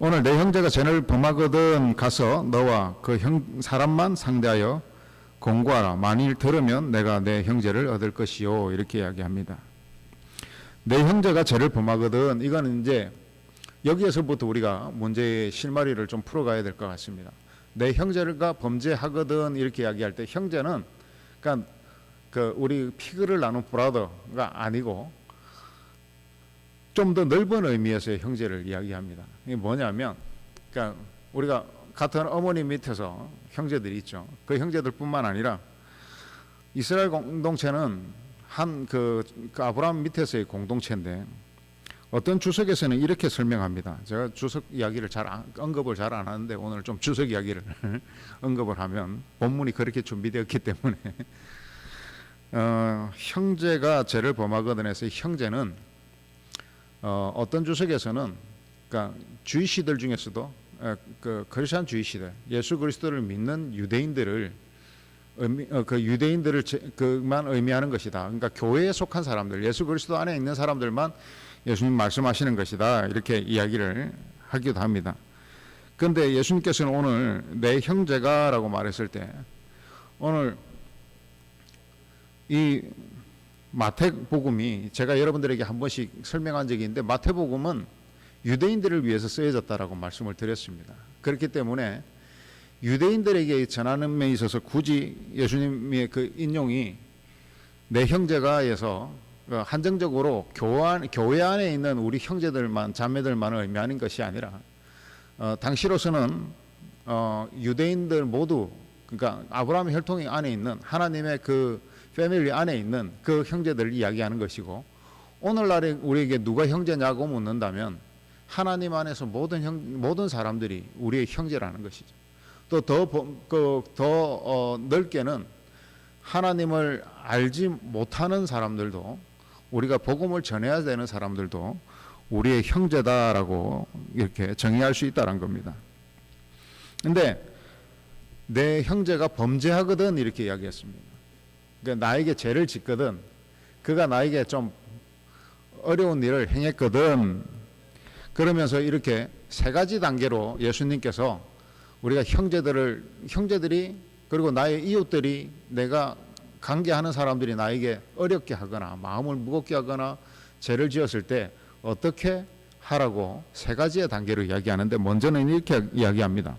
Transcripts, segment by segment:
오늘 내 형제가 죄를 범하거든 가서 너와 그 사람만 상대하여 공고하라. 만일 들으면 내가 내 형제를 얻을 것이요. 이렇게 이야기합니다. 내 형제가 죄를 범하거든, 이거는 이제 여기에서부터 우리가 문제의 실마리를 좀 풀어가야 될 것 같습니다. 내 형제가 범죄하거든 이렇게 이야기할 때 형제는 그러니까 우리 피그를 나눈 브라더가 아니고 좀 더 넓은 의미에서의 형제를 이야기합니다. 이게 뭐냐면, 그러니까 우리가 같은 어머니 밑에서 형제들이 있죠. 그 형제들뿐만 아니라 이스라엘 공동체는 그 아브라함 밑에서의 공동체인데, 어떤 주석에서는 이렇게 설명합니다. 제가 주석 이야기를 언급을 잘 안 하는데 오늘 좀 주석 이야기를 언급을 하면 본문이 그렇게 준비되었기 때문에 형제가 죄를 범하거든 해서 형제는 어떤 주석에서는 그러니까 주이시들 중에서도 그 크리스천 주이시들, 예수 그리스도를 믿는 유대인들을 그 유대인들을 그만 의미하는 것이다. 그러니까 교회에 속한 사람들, 예수 그리스도 안에 있는 사람들만 예수님 말씀하시는 것이다. 이렇게 이야기를 하기도 합니다. 그런데 예수님께서는 오늘 내 형제가라고 말했을 때 오늘 이 마태복음이 제가 여러분들에게 한 번씩 설명한 적이 있는데 마태복음은 유대인들을 위해서 쓰여졌다라고 말씀을 드렸습니다. 그렇기 때문에 유대인들에게 전하는 데 있어서 굳이 예수님의 그 인용이 내 형제가에서 한정적으로 교회 안에 있는 우리 형제들만, 자매들만을 의미하는 것이 아니라 당시로서는 유대인들 모두, 그러니까 아브라함 혈통 안에 있는 하나님의 그 패밀리 안에 있는 그 형제들을 이야기하는 것이고, 오늘날에 우리에게 누가 형제냐고 묻는다면 하나님 안에서 모든 사람들이 우리의 형제라는 것이죠. 또 더 넓게는 하나님을 알지 못하는 사람들도, 우리가 복음을 전해야 되는 사람들도 우리의 형제다라고 이렇게 정의할 수 있다는 겁니다. 근데 내 형제가 범죄하거든 이렇게 이야기했습니다. 그러니까 나에게 죄를 짓거든, 그가 나에게 좀 어려운 일을 행했거든, 그러면서 이렇게 세 가지 단계로 예수님께서 우리가 형제들이 그리고 나의 이웃들이, 내가 관계하는 사람들이 나에게 어렵게 하거나 마음을 무겁게 하거나 죄를 지었을 때 어떻게 하라고 세 가지의 단계로 이야기하는데, 먼저는 이렇게 이야기합니다.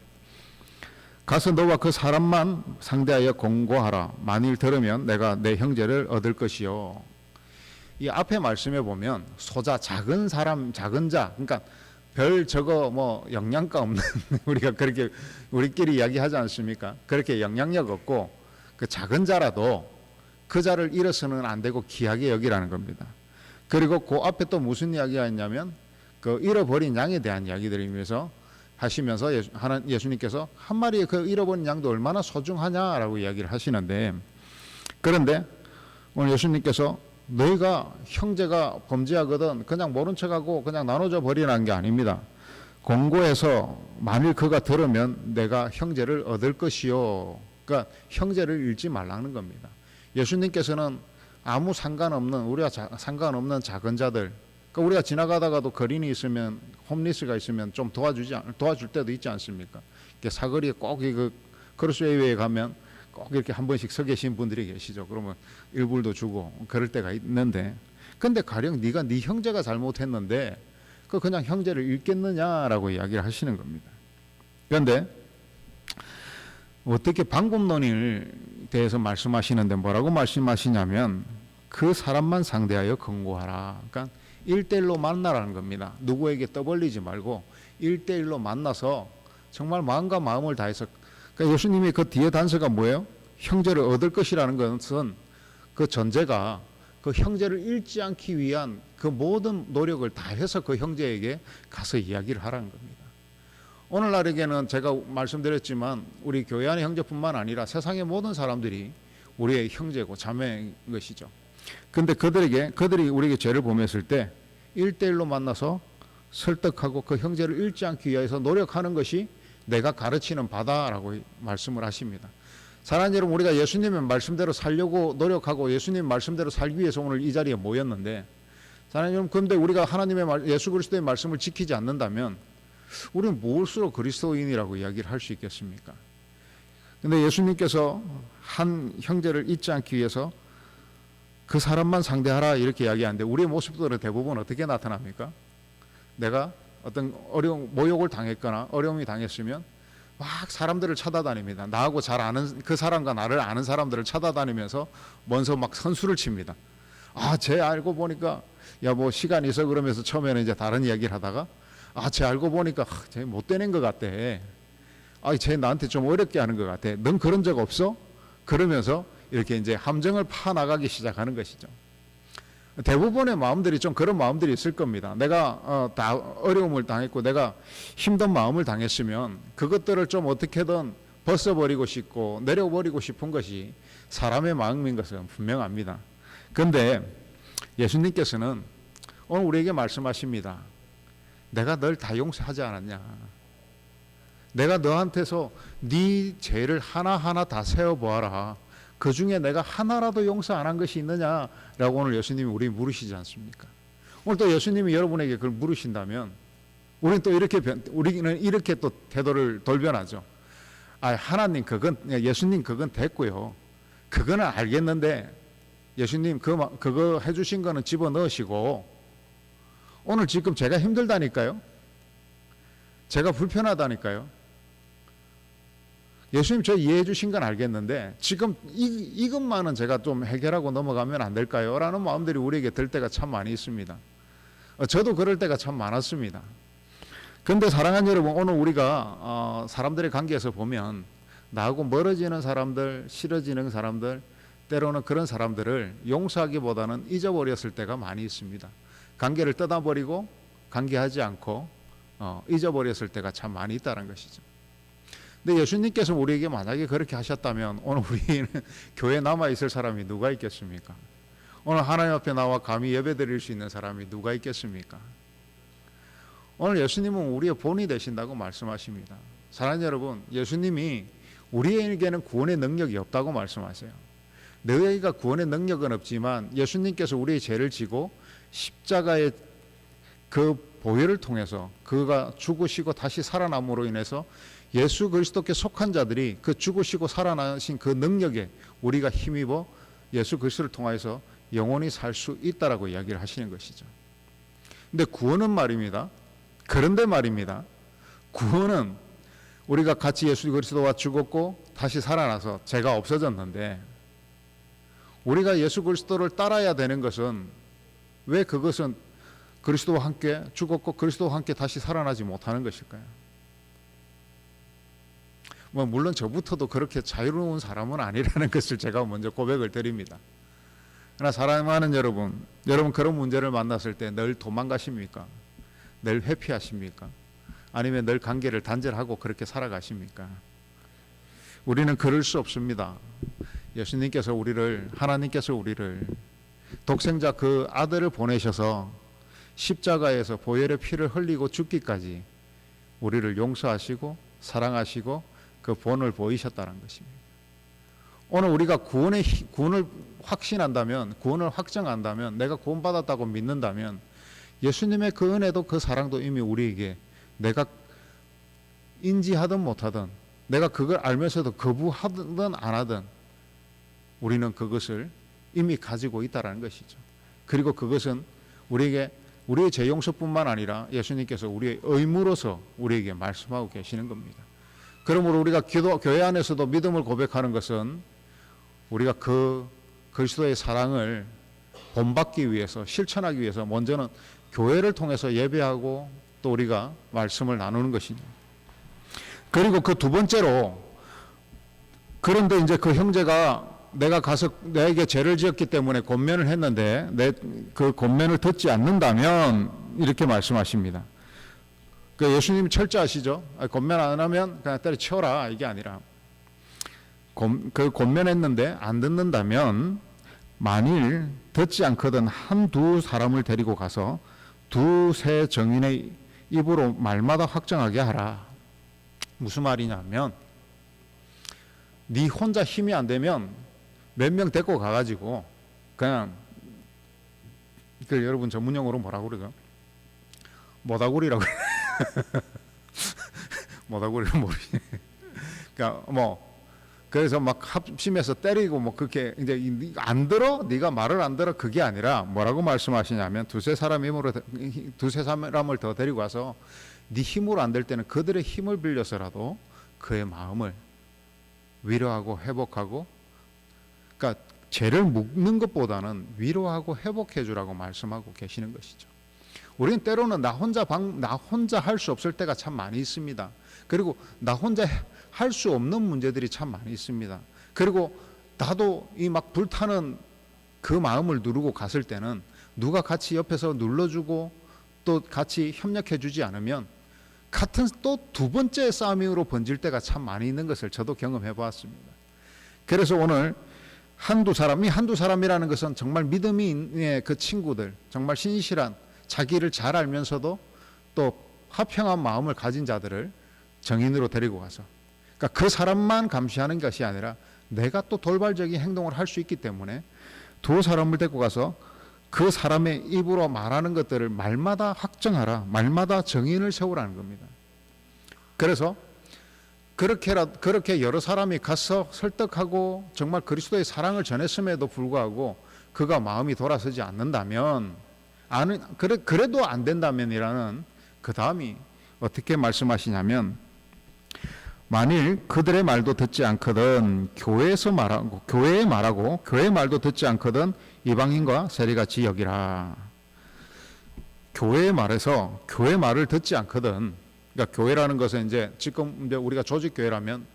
가서 너와 그 사람만 상대하여 공고하라. 만일 들으면 내가 내 형제를 얻을 것이요. 이 앞에 말씀에 보면 소자, 작은 사람, 작은 자, 그러니까 별 저거 뭐 영양가 없는 우리가 그렇게 우리끼리 이야기하지 않습니까? 그렇게 영향력 없고 그 작은 자라도 그 자를 잃어서는 안 되고 귀하게 여기라는 겁니다. 그리고 그 앞에 또 무슨 이야기가 있냐면 그 잃어버린 양에 대한 이야기들이면서 하시면서 예수님께서 한 마리의 그 잃어버린 양도 얼마나 소중하냐라고 이야기를 하시는데, 그런데 오늘 예수님께서 너희가 형제가 범죄하거든 그냥 모른 척하고 그냥 나눠져 버리라는 게 아닙니다. 공고해서 만일 그가 들으면 내가 형제를 얻을 것이요. 그러니까 형제를 잃지 말라는 겁니다. 예수님께서는 아무 상관없는, 우리가 상관없는 작은 자들, 그러니까 우리가 지나가다가도 거린이 있으면, 홈리스가 있으면 좀 도와줄 때도 있지 않습니까? 사거리에 꼭 그 크로스웨이에 가면 꼭 이렇게 한 번씩 서 계신 분들이 계시죠. 그러면 일불도 주고 그럴 때가 있는데, 근데 가령 네가 네 형제가 잘못했는데 그냥 형제를 잃겠느냐라고 이야기를 하시는 겁니다. 그런데 어떻게 방법론에 대해서 말씀하시는데 뭐라고 말씀하시냐면 그 사람만 상대하여 권고하라. 그러니까 1대1로 만나라는 겁니다. 누구에게 떠벌리지 말고 1대1로 만나서 정말 마음과 마음을 다해서, 그러니까 예수님의 그 뒤에 단서가 뭐예요? 형제를 얻을 것이라는 것은 그 전제가 그 형제를 잃지 않기 위한 그 모든 노력을 다해서 그 형제에게 가서 이야기를 하라는 겁니다. 오늘날에게는 제가 말씀드렸지만 우리 교회 안의 형제뿐만 아니라 세상의 모든 사람들이 우리의 형제고 자매인 것이죠. 근데 그들이 우리에게 죄를 범했을 때 1대1로 만나서 설득하고 그 형제를 잃지 않기 위해서 노력하는 것이 내가 가르치는 바다라고 말씀을 하십니다. 사랑하는 여러분, 우리가 예수님의 말씀대로 살려고 노력하고 예수님 말씀대로 살기 위해서 오늘 이 자리에 모였는데, 사랑하는 여러분, 그런데 우리가 하나님의 예수 그리스도의 말씀을 지키지 않는다면 우리는 무엇으로 그리스도인이라고 이야기를 할 수 있겠습니까? 그런데 예수님께서 한 형제를 잊지 않기 위해서 그 사람만 상대하라 이렇게 이야기하는데, 우리의 모습들은 대부분 어떻게 나타납니까? 내가 어떤 모욕을 당했거나 어려움이 당했으면 막 사람들을 찾아다닙니다. 나하고 잘 아는 그 사람과 나를 아는 사람들을 찾아다니면서 먼저 막 선수를 칩니다. 쟤 알고 보니까 뭐 시간이 있어 그러면서 처음에는 이제 다른 이야기를 하다가 쟤 알고 보니까 쟤 못되는 것 같대. 쟤 나한테 좀 어렵게 하는 것 같아. 넌 그런 적 없어? 그러면서 이렇게 이제 함정을 파나가기 시작하는 것이죠. 대부분의 마음들이 좀 그런 마음들이 있을 겁니다. 내가 다 어려움을 당했고 내가 힘든 마음을 당했으면 그것들을 좀 어떻게든 벗어버리고 싶고 내려버리고 싶은 것이 사람의 마음인 것은 분명합니다. 그런데 예수님께서는 오늘 우리에게 말씀하십니다. 내가 널 다 용서하지 않았냐? 내가 너한테서 네 죄를 하나하나 다 세어보아라. 그 중에 내가 하나라도 용서 안 한 것이 있느냐라고 오늘 예수님이 우리 물으시지 않습니까? 오늘 또 예수님이 여러분에게 그걸 물으신다면 우리는 이렇게 또 태도를 돌변하죠. 하나님 예수님 그건 됐고요. 그거는 알겠는데 예수님 그거 해주신 거는 집어넣으시고 오늘 지금 제가 힘들다니까요. 제가 불편하다니까요. 예수님 저 이해해 주신 건 알겠는데 지금 이것만은 제가 좀 해결하고 넘어가면 안 될까요? 라는 마음들이 우리에게 들 때가 참 많이 있습니다. 저도 그럴 때가 참 많았습니다. 그런데 사랑하는 여러분, 오늘 우리가 사람들의 관계에서 보면 나하고 멀어지는 사람들, 싫어지는 사람들, 때로는 그런 사람들을 용서하기보다는 잊어버렸을 때가 많이 있습니다. 관계를 떠나버리고 관계하지 않고 잊어버렸을 때가 참 많이 있다는 것이죠. 근데 예수님께서 우리에게 만약에 그렇게 하셨다면 오늘 우리는 교회에 남아있을 사람이 누가 있겠습니까? 오늘 하나님 앞에 나와 감히 예배드릴 수 있는 사람이 누가 있겠습니까? 오늘 예수님은 우리의 본이 되신다고 말씀하십니다. 사랑하는 여러분, 예수님이 우리에게는 구원의 능력이 없다고 말씀하세요. 너희가 구원의 능력은 없지만 예수님께서 우리의 죄를 지고 십자가의 그 보혈을 통해서 그가 죽으시고 다시 살아남으로 인해서 예수 그리스도께 속한 자들이 그 죽으시고 살아나신 그 능력에 우리가 힘입어 예수 그리스도를 통하여서 영원히 살 수 있다라고 이야기를 하시는 것이죠. 근데 구원은 말입니다. 그런데 말입니다. 구원은 우리가 같이 예수 그리스도와 죽었고 다시 살아나서 죄가 없어졌는데 우리가 예수 그리스도를 따라야 되는 것은 왜 그것은 그리스도와 함께 죽었고 그리스도와 함께 다시 살아나지 못하는 것일까요? 물론 저부터도 그렇게 자유로운 사람은 아니라는 것을 제가 먼저 고백을 드립니다. 그러나 사랑하는 여러분 그런 문제를 만났을 때 늘 도망가십니까? 늘 회피하십니까? 아니면 늘 관계를 단절하고 그렇게 살아가십니까? 우리는 그럴 수 없습니다. 하나님께서 우리를 독생자 그 아들을 보내셔서 십자가에서 보혈의 피를 흘리고 죽기까지 우리를 용서하시고 사랑하시고 그 본을 보이셨다는 것입니다. 오늘 우리가 구원을 확신한다면, 구원을 확정한다면, 내가 구원받았다고 믿는다면 예수님의 그 은혜도 그 사랑도 이미 우리에게 내가 인지하든 못하든 내가 그걸 알면서도 거부하든 안 하든 우리는 그것을 이미 가지고 있다는 것이죠. 그리고 그것은 우리에게 우리의 죄 용서뿐만 아니라 예수님께서 우리의 의무로서 우리에게 말씀하고 계시는 겁니다. 그러므로 우리가 교회 안에서도 믿음을 고백하는 것은 우리가 그 그리스도의 사랑을 본받기 위해서 실천하기 위해서 먼저는 교회를 통해서 예배하고 또 우리가 말씀을 나누는 것입니다. 그리고 그 두 번째로, 그런데 이제 그 형제가 내가 가서 내게 죄를 지었기 때문에 권면을 했는데 그 권면을 듣지 않는다면 이렇게 말씀하십니다. 그 예수님이 철저하시죠. 권면 안 하면 그냥 때려치워라 이게 아니라 그 권면했는데 안 듣는다면 만일 듣지 않거든 한두 사람을 데리고 가서 두세 정인의 입으로 말마다 확정하게 하라. 무슨 말이냐면 네 혼자 힘이 안 되면 몇 명 데리고 가가지고 그냥 그 여러분 전문용어로 뭐라고 그러죠? 모다구리라고 모다구리를 모르지. 그러니까 뭐 그래서 막 합심해서 때리고 뭐 그렇게 이제 안 들어? 네가 말을 안 들어? 그게 아니라 뭐라고 말씀하시냐면 두세 사람을 더 데리고 와서 네 힘으로 안 될 때는 그들의 힘을 빌려서라도 그의 마음을 위로하고 회복하고, 그러니까 죄를 묻는 것보다는 위로하고 회복해 주라고 말씀하고 계시는 것이죠. 우리는 때로는 나 혼자 할 수 없을 때가 참 많이 있습니다. 그리고 나 혼자 할 수 없는 문제들이 참 많이 있습니다. 그리고 나도 이 막 불타는 그 마음을 누르고 갔을 때는 누가 같이 옆에서 눌러주고 또 같이 협력해 주지 않으면 같은 또 두 번째 싸움으로 번질 때가 참 많이 있는 것을 저도 경험해 보았습니다. 그래서 오늘 한두 사람이라는 것은 정말 믿음이 있는 그 친구들, 정말 신실한, 자기를 잘 알면서도 또 화평한 마음을 가진 자들을 정인으로 데리고 가서, 그러니까 그 사람만 감시하는 것이 아니라 내가 또 돌발적인 행동을 할 수 있기 때문에 두 사람을 데리고 가서 그 사람의 입으로 말하는 것들을 말마다 확정하라, 말마다 정인을 세우라는 겁니다. 그래서 그렇게 여러 사람이 가서 설득하고 정말 그리스도의 사랑을 전했음에도 불구하고 그가 마음이 돌아서지 않는다면, 그래도 안 된다면이라는 그 다음이 어떻게 말씀하시냐면, 만일 그들의 말도 듣지 않거든 교회의 말도 듣지 않거든 이방인과 세리같이 여기라. 교회의 말을 듣지 않거든, 그러니까 교회라는 것은 이제 지금 이제 우리가 조직 교회라면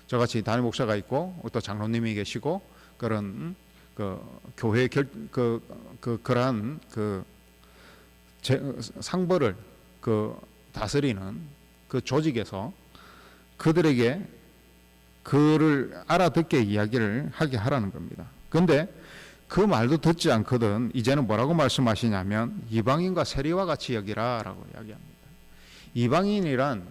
저같이 담임 목사가 있고 또 장로님이 계시고 그런 그 교회의 그러한 그 상벌을 다스리는 그 조직에서 그들에게 그를 알아듣게 이야기를 하게 하라는 겁니다. 그런데 그 말도 듣지 않거든 이제는 뭐라고 말씀하시냐면 이방인과 세리와 같이 여기라 라고 이야기합니다. 이방인이란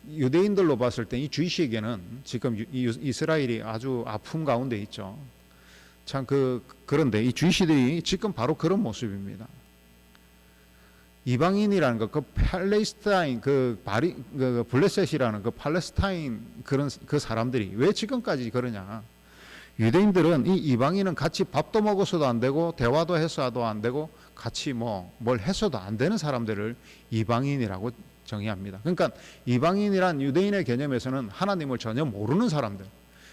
유대인들로 봤을 때 이 주이시에게는 지금 이스라엘이 아주 아픔 가운데 있죠. 참 그런데 이 주이시들이 지금 바로 그런 모습입니다. 이방인이라는 것, 그 팔레스타인, 블레셋이라는 그 팔레스타인 그 사람들이 왜 지금까지 그러냐? 유대인들은 이 이방인은 같이 밥도 먹어서도 안 되고 대화도 해서도 안 되고 같이 뭘 해서도 안 되는 사람들을 이방인이라고 정의합니다. 그러니까 이방인이란 유대인의 개념에서는 하나님을 전혀 모르는 사람들,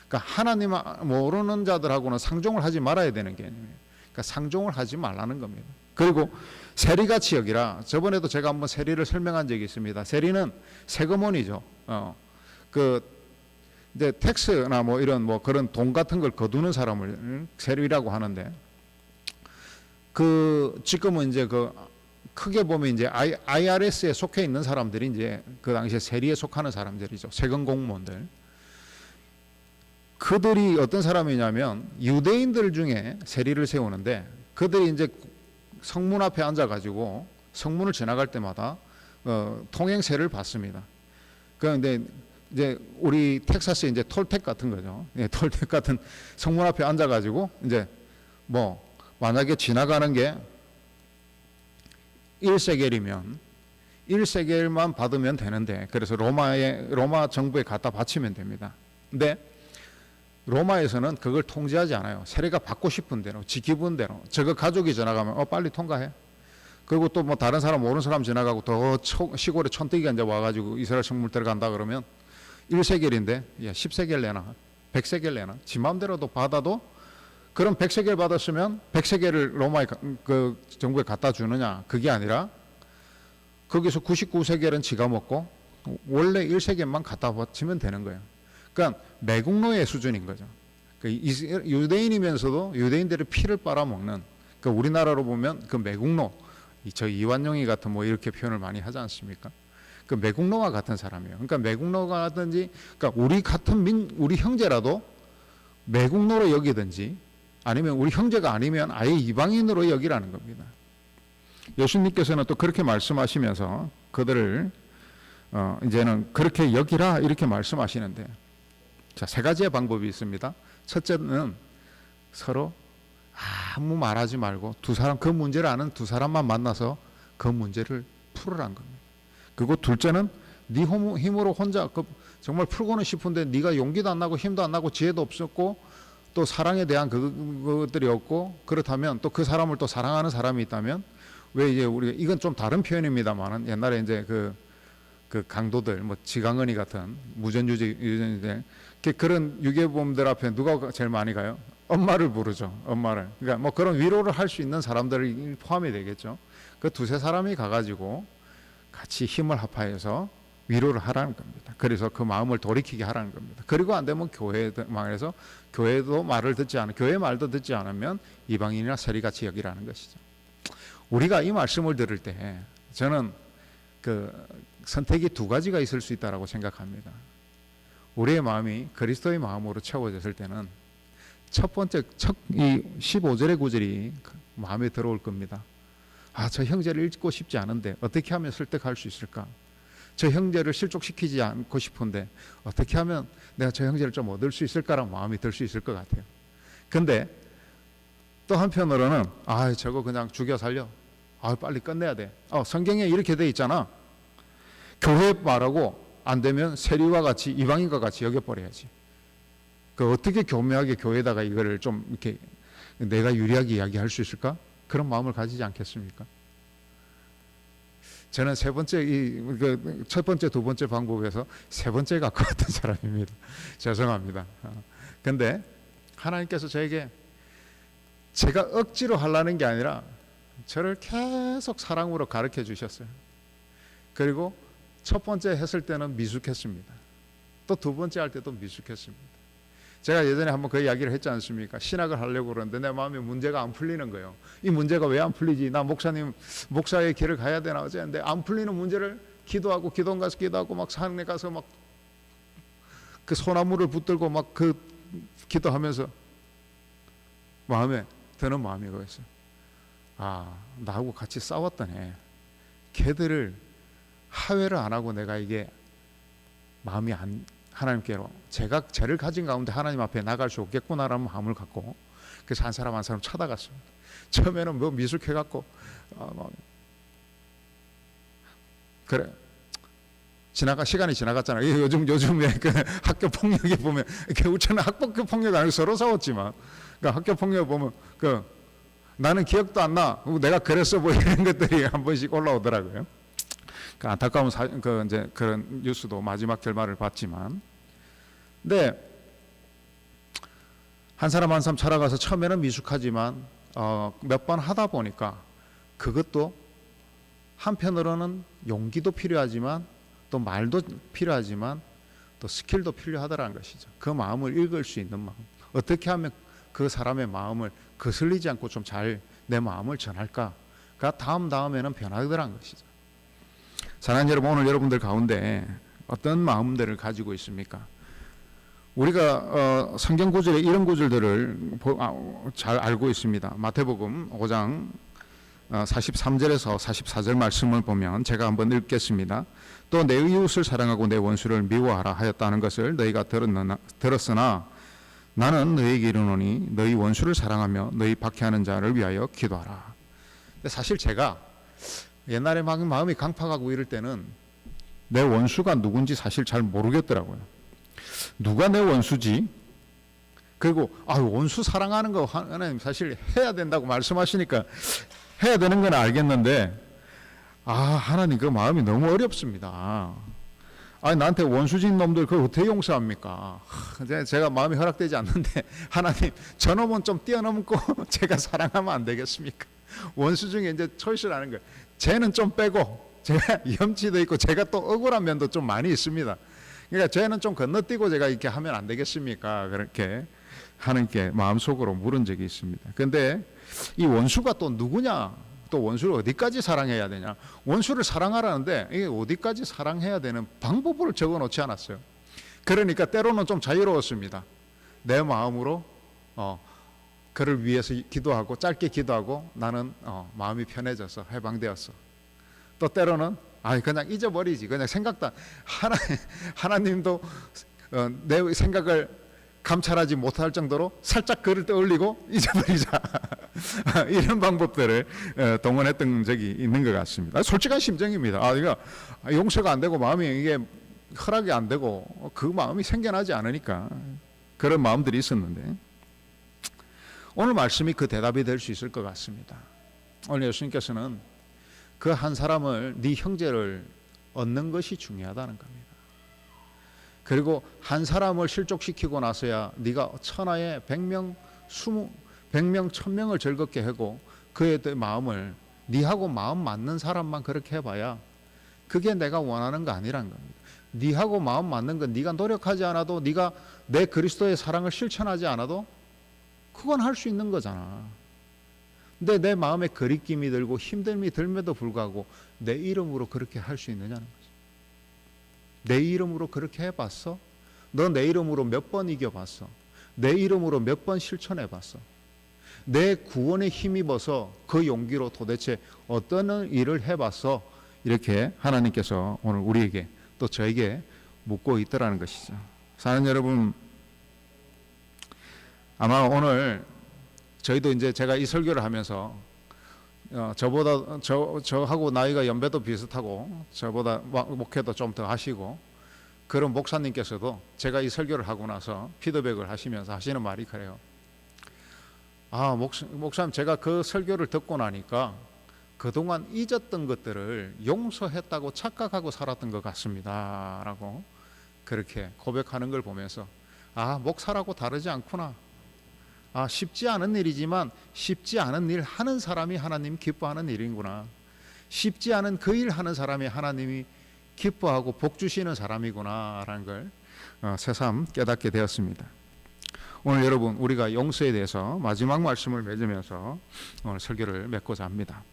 그러니까 하나님 모르는 자들하고는 상종을 하지 말아야 되는 개념이에요. 그러니까 상종을 하지 말라는 겁니다. 그리고 세리같이 여기라. 저번에도 제가 한번 세리를 설명한 적이 있습니다. 세리는 세금원이죠. 이제 텍스나 이런 그런 돈 같은 걸 거두는 사람을 세리라고 하는데, 지금은 이제 크게 보면 이제 IRS에 속해 있는 사람들이 이제 그 당시에 세리에 속하는 사람들이죠. 세금 공무원들. 그들이 어떤 사람이냐면 유대인들 중에 세리를 세우는데, 그들이 이제 성문 앞에 앉아가지고 성문을 지나갈 때마다 통행세를 받습니다. 그런데 이제 우리 텍사스에 이제 톨텍 같은 거죠. 예, 톨텍 같은 성문 앞에 앉아가지고 이제 만약에 지나가는 게 1세겔이면 1세겔만 받으면 되는데, 그래서 로마 정부에 갖다 바치면 됩니다. 근데 로마에서는 그걸 통제하지 않아요. 세리가 받고 싶은 대로, 지 기분 대로. 저거 가족이 지나가면 빨리 통과해. 그리고 또 다른 사람 모르는 사람 지나가고 더 시골에 촌뜨기가 이제 와가지고 이스라엘 성문 들어간다 그러면 1세겔인데 10세겔 내나 100세겔 내나 지 마음대로도 받아도, 그럼 100세겔 받았으면 100세겔을 로마의 그 정부에 갖다 주느냐? 그게 아니라 거기서 99세겔은 지가 먹고 원래 1세겔만 갖다 바치면 되는 거예요. 그러니까 매국노의 수준인 거죠. 유대인이면서도 유대인들의 피를 빨아먹는, 우리나라로 보면 그 매국노, 저 이완용이 같은 이렇게 표현을 많이 하지 않습니까? 그 매국노와 같은 사람이에요. 그러니까 매국노가 하든지, 그러니까 우리 형제라도 매국노로 여기든지, 아니면 우리 형제가 아니면 아예 이방인으로 여기라는 겁니다. 예수님께서는 또 그렇게 말씀하시면서 그들을 이제는 그렇게 여기라 이렇게 말씀하시는데, 자, 세 가지의 방법이 있습니다. 첫째는 서로 아무 말하지 말고 두 사람, 그 문제를 아는 두 사람만 만나서 그 문제를 풀으라는 겁니다. 그리고 둘째는 네 힘으로 혼자 정말 풀고는 싶은데 네가 용기도 안 나고 힘도 안 나고 지혜도 없었고 또 사랑에 대한 그것들이 없고, 그렇다면 또 그 사람을 또 사랑하는 사람이 있다면, 왜 이제 우리가, 이건 좀 다른 표현입니다만은 옛날에 이제 그 강도들, 뭐 지강은이 같은 유전자들, 그런 유괴범들 앞에 누가 제일 많이 가요? 엄마를 부르죠. 엄마를. 그러니까 뭐 그런 위로를 할 수 있는 사람들이 포함이 되겠죠. 그 두세 사람이 가가지고 같이 힘을 합하여서 위로를 하라는 겁니다. 그래서 그 마음을 돌이키게 하라는 겁니다. 그리고 안 되면 교회망에서 교회도 말을 듣지 않으면, 교회 말도 듣지 않으면 이방인이나 세리같이 여기라는 것이죠. 우리가 이 말씀을 들을 때 저는 그 선택이 두 가지가 있을 수 있다고 생각합니다. 우리의 마음이 그리스도의 마음으로 채워졌을 때는 첫 번째, 이 15절의 구절이 마음에 들어올 겁니다. 아, 저 형제를 잃고 싶지 않은데 어떻게 하면 설득할 수 있을까? 저 형제를 실족시키지 않고 싶은데 어떻게 하면 내가 저 형제를 좀 얻을 수 있을까라는 마음이 들 수 있을 것 같아요. 근데 또 한편으로는 아, 저거 그냥 죽여 살려. 아, 빨리 끝내야 돼. 성경에 이렇게 돼 있잖아. 교회 말하고 안 되면 세리와 같이, 이방인과 같이 여겨버려야지. 그 어떻게 교묘하게 교회에다가 이거를 좀 이렇게 내가 유리하게 이야기할 수 있을까? 그런 마음을 가지지 않겠습니까? 저는 세 번째, 첫 번째, 두 번째 방법에서 세 번째에 가까웠던 사람입니다. 죄송합니다. 근데 하나님께서 저에게, 제가 억지로 하려는 게 아니라 저를 계속 사랑으로 가르쳐 주셨어요. 그리고 첫 번째 했을 때는 미숙했습니다. 또 두 번째 할 때도 미숙했습니다. 제가 예전에 한번 그 이야기를 했지 않습니까? 신학을 하려고 그러는데 내 마음에 문제가 안 풀리는 거예요. 이 문제가 왜 안 풀리지? 나 목사의 길을 가야 되나 어쩌는데 안 풀리는 문제를 기도하고 기도원 가서 기도하고 막 산에 가서 막 그 소나무를 붙들고 막 그 기도하면서 마음에 드는 마음이 그거였어요. 아, 나하고 같이 싸웠던 애, 걔들을 하회를 안 하고 내가 이게 마음이 안, 하나님께로 제가 죄를 가진 가운데 하나님 앞에 나갈 수 없겠구나라는 마음을 갖고 그래서 한 사람 한 사람 찾아갔습니다. 처음에는 뭐 미숙해갖고 그래 시간이 지나갔잖아요. 요즘에 그 학교 폭력에 보면 우리는 학교 폭력 아니고 서로 싸웠지만 그러니까 학교 폭력 보면 나는 기억도 안 나. 내가 그랬어 뭐 이런 것들이 한 번씩 올라오더라고요. 그 안타까운 이제 그런 뉴스도 마지막 결말을 봤지만, 근데 한 사람 한 사람 찾아가서 처음에는 미숙하지만 몇 번 하다 보니까 그것도 한편으로는 용기도 필요하지만 또 말도 필요하지만 또 스킬도 필요하다라는 것이죠. 그 마음을 읽을 수 있는 마음, 어떻게 하면 그 사람의 마음을 거슬리지 않고 좀 잘 내 마음을 전할까가 다음에는 변하더라는 것이죠. 사랑하는 여러분, 오늘 여러분들 가운데 어떤 마음들을 가지고 있습니까? 우리가 성경 구절에 이런 구절들을 잘 알고 있습니다. 마태복음 5장 43절에서 44절 말씀을 보면 제가 한번 읽겠습니다. 또 내 이웃을 사랑하고 내 원수를 미워하라 하였다는 것을 너희가 들었으나 나는 너희에게 이르노니 너희 원수를 사랑하며 너희 박해하는 자를 위하여 기도하라. 근데 사실 제가 옛날에 막 마음이 강팍하고 이럴 때는 내 원수가 누군지 사실 잘 모르겠더라고요. 누가 내 원수지? 그리고 원수 사랑하는 거 하나님 사실 해야 된다고 말씀하시니까 해야 되는 건 알겠는데 하나님 그 마음이 너무 어렵습니다. 나한테 원수진 놈들 그걸 어떻게 용서합니까? 제가 마음이 허락되지 않는데 하나님 저놈은 좀 뛰어넘고 제가 사랑하면 안 되겠습니까? 원수 중에 이제 초이스를 하는 거예요. 쟤는 좀 빼고 제가 염치도 있고 제가 또 억울한 면도 좀 많이 있습니다. 그러니까 쟤는 좀 건너뛰고 제가 이렇게 하면 안 되겠습니까? 그렇게 하나님께 마음속으로 물은 적이 있습니다. 그런데 이 원수가 또 누구냐? 또 원수를 어디까지 사랑해야 되냐? 원수를 사랑하라는데 이게 어디까지 사랑해야 되는 방법을 적어 놓지 않았어요. 그러니까 때로는 좀 자유로웠습니다. 내 마음으로 그를 위해서 기도하고 짧게 기도하고 나는 마음이 편해져서 해방되었어. 또 때로는 그냥 잊어버리지. 그냥 생각도 하나님도 내 생각을 감찰하지 못할 정도로 살짝 그를 떠올리고 잊어버리자. 이런 방법들을 동원했던 적이 있는 것 같습니다. 솔직한 심정입니다. 이거 용서가 안 되고 마음이 이게 허락이 안 되고 그 마음이 생겨나지 않으니까 그런 마음들이 있었는데, 오늘 말씀이 그 대답이 될 수 있을 것 같습니다. 오늘 예수님께서는 그 한 사람을, 네 형제를 얻는 것이 중요하다는 겁니다. 그리고 한 사람을 실족시키고 나서야 네가 천하에 100명, 1000명을 즐겁게 하고 그의 마음을, 네하고 마음 맞는 사람만 그렇게 해봐야 그게 내가 원하는 거 아니란 겁니다. 네하고 마음 맞는 건 네가 노력하지 않아도, 네가 내 그리스도의 사랑을 실천하지 않아도 그건 할 수 있는 거잖아. 근데 내 마음에 거리낌이 들고 힘듦이 들면도 불구하고 내 이름으로 그렇게 할 수 있느냐는 거죠. 내 이름으로 그렇게 해봤어? 너 내 이름으로 몇 번 이겨봤어? 내 이름으로 몇 번 실천해봤어? 내 구원에 힘입어서 그 용기로 도대체 어떤 일을 해봤어? 이렇게 하나님께서 오늘 우리에게 또 저에게 묻고 있더라는 것이죠. 사랑하는 여러분, 아마 오늘 저희도 이제 제가 이 설교를 하면서 저보다 저하고 나이가 연배도 비슷하고 저보다 목회도 좀 더 하시고 그런 목사님께서도 제가 이 설교를 하고 나서 피드백을 하시면서 하시는 말이 그래요. 목사님, 제가 그 설교를 듣고 나니까 그동안 잊었던 것들을 용서했다고 착각하고 살았던 것 같습니다 라고 그렇게 고백하는 걸 보면서 목사라고 다르지 않구나. 쉽지 않은 일이지만 쉽지 않은 일 하는 사람이 하나님 기뻐하는 일이구나. 쉽지 않은 그 일 하는 사람이 하나님이 기뻐하고 복 주시는 사람이구나 라는 걸 새삼 깨닫게 되었습니다. 오늘 여러분, 우리가 용서에 대해서 마지막 말씀을 맺으면서 오늘 설교를 맺고자 합니다.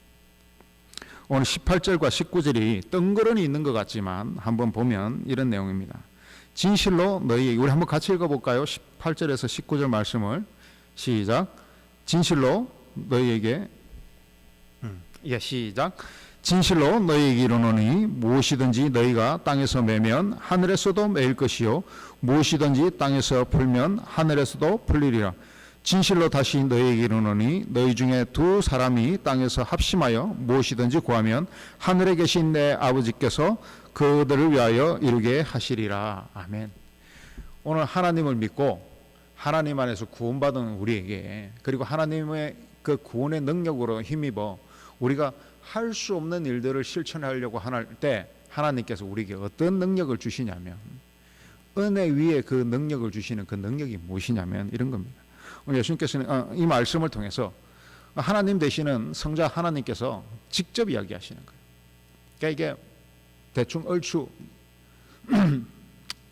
오늘 18절과 19절이 덩그러니 있는 것 같지만 한번 보면 이런 내용입니다. 진실로 너희, 우리 한번 같이 읽어볼까요? 18절에서 19절 말씀을 시작. 진실로 너희에게 시작. 진실로 너희에게 이르노니 무엇이든지 너희가 땅에서 매면 하늘에서도 매일 것이요 무엇이든지 땅에서 풀면 하늘에서도 풀리리라. 진실로 다시 너희에게 이르노니 너희 중에 두 사람이 땅에서 합심하여 무엇이든지 구하면 하늘에 계신 내 아버지께서 그들을 위하여 이루게 하시리라. 아멘. 오늘 하나님을 믿고 하나님 안에서 구원받은 우리에게, 그리고 하나님의 그 구원의 능력으로 힘입어 우리가 할 수 없는 일들을 실천하려고 할 때 하나님께서 우리에게 어떤 능력을 주시냐면, 은혜 위에 그 능력을 주시는 그 능력이 무엇이냐면 이런 겁니다. 오늘 예수님께서는 이 말씀을 통해서 하나님 되시는 성자 하나님께서 직접 이야기하시는 거예요. 그러니까 이게 대충 얼추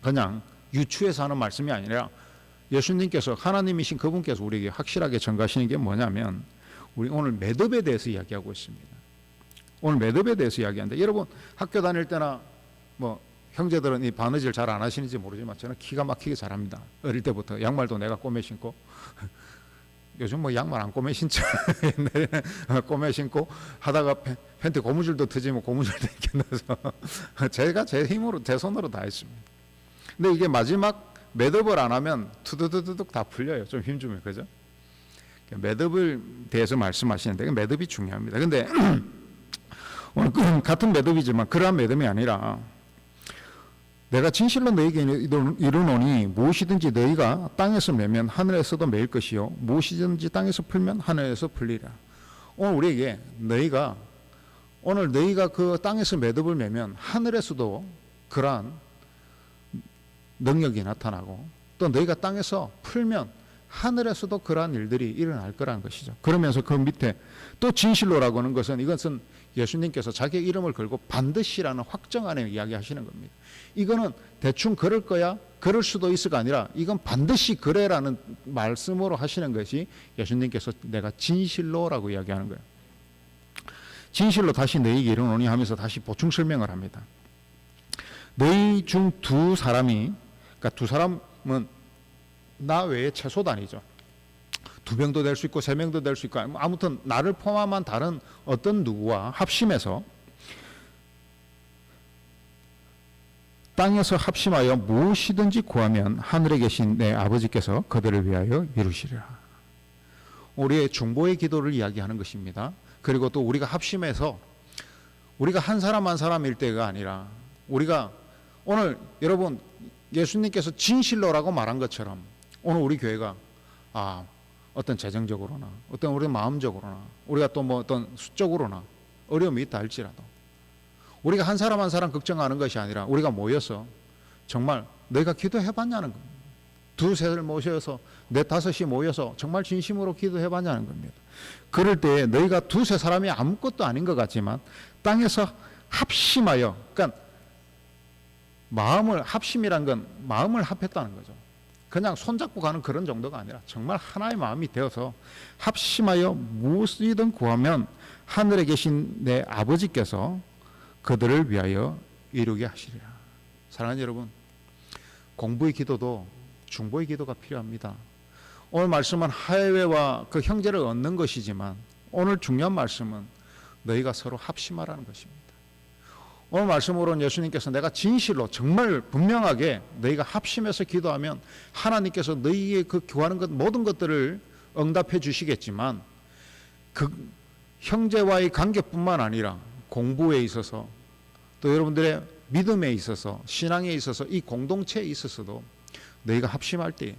그냥 유추해서 하는 말씀이 아니라 예수님께서, 하나님이신 그분께서 우리에게 확실하게 전가하시는 게 뭐냐면, 우리 오늘 매듭에 대해서 이야기하고 있습니다. 오늘 매듭에 대해서 이야기하는데, 여러분 학교 다닐 때나 형제들은 이 바느질 잘 안 하시는지 모르지만 저는 기가 막히게 잘합니다. 어릴 때부터 양말도 내가 꼬매 신고 요즘 양말 안 꼬매 신죠. 옛날에는 꼬매 신고 하다가 팬티 고무줄도 터지면 고무줄도 이렇게 넣어서 제가 제 힘으로, 제 손으로 다 했습니다. 근데 이게 마지막 매듭을 안 하면 투두두둑 다 풀려요. 좀 힘주면, 그죠? 매듭을 대해서 말씀하시는데 매듭이 중요합니다. 근데 오늘 같은 매듭이지만 그러한 매듭이 아니라, 내가 진실로 너희에게 이르노니 무엇이든지 너희가 땅에서 매면 하늘에서도 매일 것이요 무엇이든지 땅에서 풀면 하늘에서 풀리라. 오늘 우리에게 오늘 너희가 그 땅에서 매듭을 매면 하늘에서도 그러한 능력이 나타나고, 또 너희가 땅에서 풀면 하늘에서도 그러한 일들이 일어날 거라는 것이죠. 그러면서 그 밑에 또 진실로라고 하는 것은, 이것은 예수님께서 자기의 이름을 걸고 반드시라는 확정 안에 이야기하시는 겁니다. 이거는 대충 그럴 거야, 그럴 수도 있을가 아니라 이건 반드시 그래라는 말씀으로 하시는 것이 예수님께서 내가 진실로라고 이야기하는 거예요. 진실로 다시 너희에게 이르노니 하면서 다시 보충 설명을 합니다. 너희 중 두 사람이, 그러니까 두 사람은 나 외에 최소단이죠. 2명도 될 수 있고 3명도 될 수 있고 아무튼 나를 포함한 다른 어떤 누구와 합심해서 땅에서 합심하여 무엇이든지 구하면 하늘에 계신 내 아버지께서 그들을 위하여 이루시리라. 우리의 중보의 기도를 이야기하는 것입니다. 그리고 또 우리가 합심해서 우리가 한 사람 한 사람일 때가 아니라 우리가 오늘 여러분 예수님께서 진실로라고 말한 것처럼 오늘 우리 교회가 어떤 재정적으로나 어떤 우리 마음적으로나 우리가 또 뭐 어떤 수적으로나 어려움이 있다 할지라도 우리가 한 사람 한 사람 걱정하는 것이 아니라 우리가 모여서 정말 너희가 기도해봤냐는 겁니다. 2-3을 모셔서 4-5이 모여서 정말 진심으로 기도해봤냐는 겁니다. 그럴 때 너희가 2-3사람이 아무것도 아닌 것 같지만 땅에서 합심하여, 그러니까 마음을, 합심이란 건 마음을 합했다는 거죠. 그냥 손잡고 가는 그런 정도가 아니라 정말 하나의 마음이 되어서 합심하여 무엇이든 구하면 하늘에 계신 내 아버지께서 그들을 위하여 이루게 하시리라. 사랑하는 여러분, 공부의 기도도 중보의 기도가 필요합니다. 오늘 말씀은 하회와 그 형제를 얻는 것이지만 오늘 중요한 말씀은 너희가 서로 합심하라는 것입니다. 오늘 말씀으로는 예수님께서 내가 진실로 정말 분명하게 너희가 합심해서 기도하면 하나님께서 너희의 그 구하는 것 모든 것들을 응답해 주시겠지만 그 형제와의 관계뿐만 아니라 공부에 있어서 또 여러분들의 믿음에 있어서 신앙에 있어서 이 공동체에 있어서도 너희가 합심할 때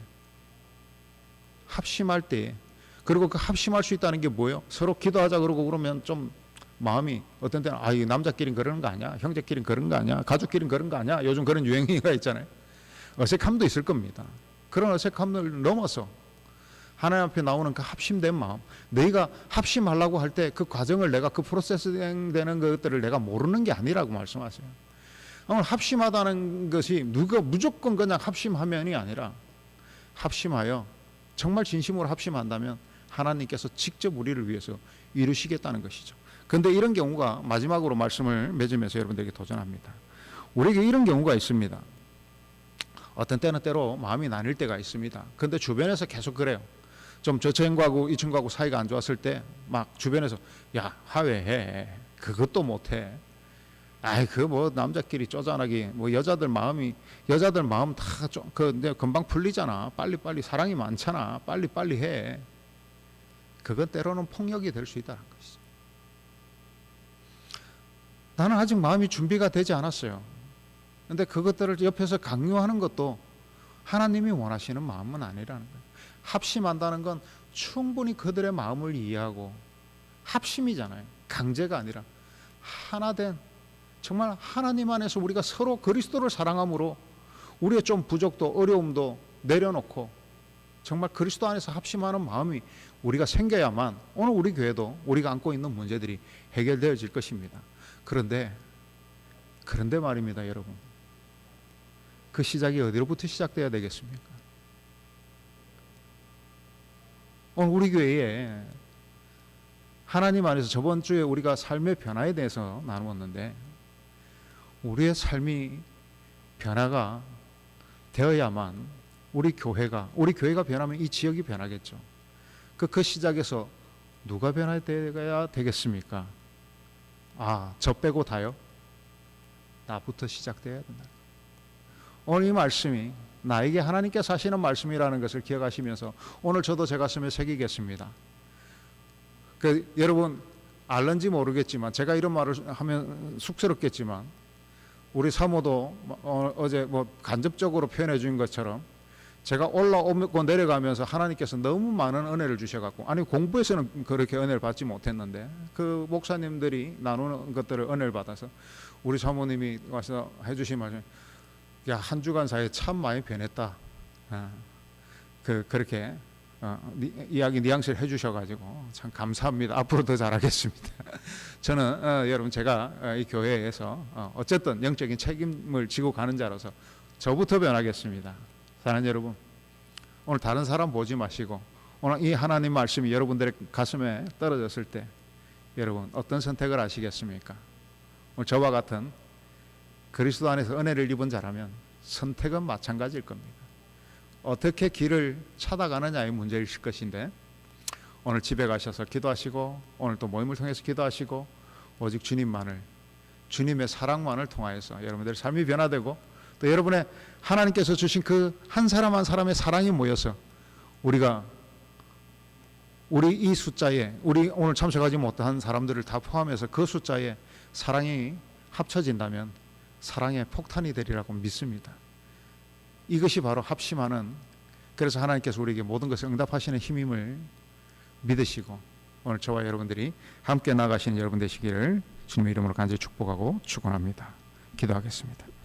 그리고 그 합심할 수 있다는 게 뭐예요? 서로 기도하자 그러면 좀 마음이 어떤 때는 이 남자끼리는 그러는 거 아니야? 형제끼리는 그런 거 아니야? 가족끼리는 그런 거 아니야? 요즘 그런 유행이가 있잖아요. 어색함도 있을 겁니다. 그런 어색함을 넘어서 하나님 앞에 나오는 그 합심된 마음, 너희가 합심하려고 할 때 그 과정을 내가 그 프로세스 되는 것들을 내가 모르는 게 아니라고 말씀하세요. 오늘 합심하다는 것이 누가 무조건 그냥 합심하면이 아니라 합심하여 정말 진심으로 합심한다면 하나님께서 직접 우리를 위해서 이루시겠다는 것이죠. 그런데 이런 경우가 마지막으로 말씀을 맺으면서 여러분들에게 도전합니다. 우리에게 이런 경우가 있습니다. 어떤 때는 때로 마음이 나뉠 때가 있습니다. 그런데 주변에서 계속 그래요. 좀 저 친구하고 이 친구하고 사이가 안 좋았을 때 막 주변에서 야 화해해, 그것도 못해, 그거 뭐 남자끼리 쪼잔하게 뭐 여자들 마음 다 좀 금방 풀리잖아, 빨리 사랑이 많잖아, 빨리 해. 그것 때로는 폭력이 될 수 있다는 것이죠. 나는 아직 마음이 준비가 되지 않았어요. 그런데 그것들을 옆에서 강요하는 것도 하나님이 원하시는 마음은 아니라는 거예요. 합심한다는 건 충분히 그들의 마음을 이해하고 합심이잖아요. 강제가 아니라 하나된, 정말 하나님 안에서 우리가 서로 그리스도를 사랑함으로 우리의 좀 부족도 어려움도 내려놓고 정말 그리스도 안에서 합심하는 마음이 우리가 생겨야만 오늘 우리 교회도 우리가 안고 있는 문제들이 해결되어질 것입니다. 그런데 말입니다, 여러분. 그 시작이 어디로부터 시작돼야 되겠습니까? 오늘 우리 교회에 하나님 안에서 저번 주에 우리가 삶의 변화에 대해서 나누었는데 우리의 삶이 변화가 되어야만 우리 교회가 변하면 이 지역이 변하겠죠. 그 시작에서 누가 변화되어야 되겠습니까? 저 빼고 다요? 나부터 시작돼야 된다. 오늘 이 말씀이 나에게 하나님께서 하시는 말씀이라는 것을 기억하시면서 오늘 저도 제 가슴에 새기겠습니다. 여러분 알는지 모르겠지만 제가 이런 말을 하면 쑥스럽겠지만 우리 사모도 어제 뭐 간접적으로 표현해 준 것처럼 제가 올라오고 내려가면서 하나님께서 너무 많은 은혜를 주셔갖고, 아니 공부에서는 그렇게 은혜를 받지 못했는데 그 목사님들이 나누는 것들을 은혜를 받아서 우리 사모님이 와서 해주신 말씀, 야, 한 주간 사이에 참 많이 변했다. 그렇게 이야기 뉘앙스를 해주셔가지고 참 감사합니다. 앞으로 더 잘하겠습니다. 저는 여러분 제가 이 교회에서 어쨌든 영적인 책임을 지고 가는 자로서 저부터 변하겠습니다. 사랑하는 여러분, 오늘 다른 사람 보지 마시고 오늘 이 하나님 말씀이 여러분들의 가슴에 떨어졌을 때 여러분 어떤 선택을 하시겠습니까? 오늘 저와 같은 그리스도 안에서 은혜를 입은 자라면 선택은 마찬가지일 겁니다. 어떻게 길을 찾아가느냐의 문제일 것인데 오늘 집에 가셔서 기도하시고 오늘 또 모임을 통해서 기도하시고 오직 주님만을, 주님의 사랑만을 통하여서 여러분들의 삶이 변화되고 또 여러분의 하나님께서 주신 그 한 사람 한 사람의 사랑이 모여서 우리 이 숫자에, 우리 오늘 참석하지 못한 사람들을 다 포함해서 그 숫자에 사랑이 합쳐진다면 사랑의 폭탄이 되리라고 믿습니다. 이것이 바로 합심하는, 그래서 하나님께서 우리에게 모든 것을 응답하시는 힘임을 믿으시고 오늘 저와 여러분들이 함께 나가시는 여러분 되시기를 주님의 이름으로 간절히 축복하고 축원합니다. 기도하겠습니다.